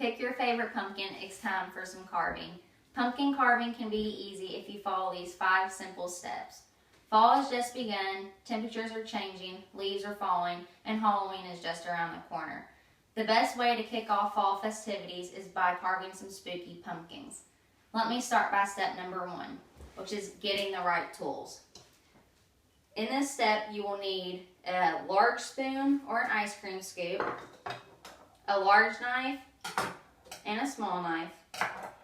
pick your favorite pumpkin, it's time for some carving. Pumpkin carving can be easy if you follow these 5 simple steps. Fall has just begun, temperatures are changing, leaves are falling, and Halloween is just around the corner. The best way to kick off fall festivities is by carving some spooky pumpkins. Let me start by step number 1, which is getting the right tools. In this step, you will need a large spoon or an ice cream scoop, a large knife and a small knife,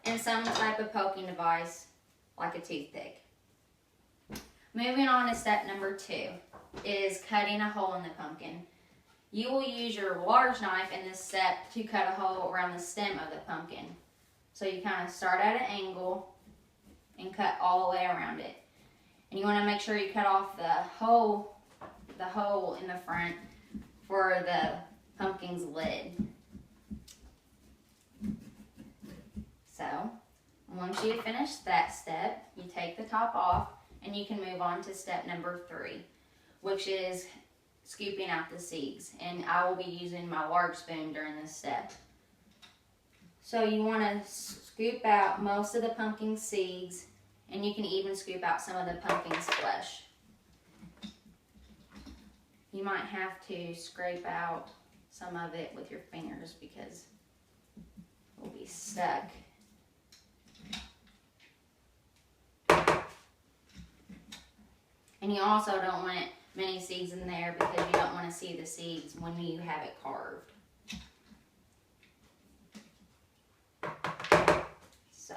and some type of poking device like a toothpick. Moving on to step number 2 is cutting a hole in the pumpkin. You will use your large knife in this step to cut a hole around the stem of the pumpkin. So you kind of start at an angle and cut all the way around it. And you want to make sure you cut off the hole in the front for the pumpkin's lid. So, once you finish that step, you take the top off and you can move on to step number 3, which is scooping out the seeds. And I will be using my large spoon during this step. So you want to scoop out most of the pumpkin seeds, and you can even scoop out some of the pumpkin's flesh. You might have to scrape out some of it with your fingers because it will be stuck. And you also don't want many seeds in there because you don't want to see the seeds when you have it carved. So,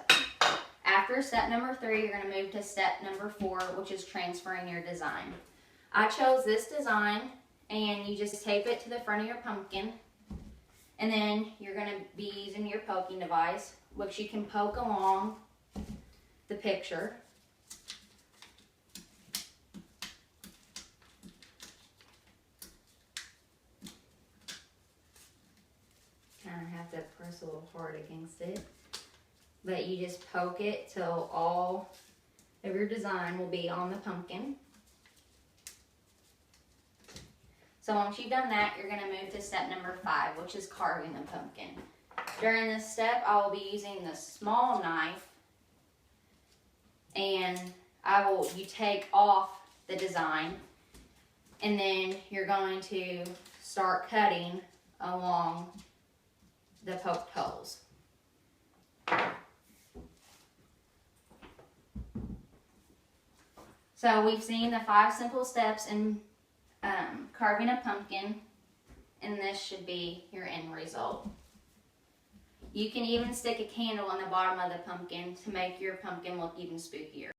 after step number 3, you're going to move to step number 4, which is transferring your design. I chose this design, and you just tape it to the front of your pumpkin, and then you're going to be using your poking device, which you can poke along the picture. Kind of have to press a little hard against it, but you just poke it till all of your design will be on the pumpkin. So once you've done that, you're going to move to step number 5, which is carving the pumpkin. During this step, I will be using the small knife, and you take off the design, and then you're going to start cutting along the poked holes. So we've seen the 5 simple steps in carving a pumpkin, and this should be your end result. You can even stick a candle on the bottom of the pumpkin to make your pumpkin look even spookier.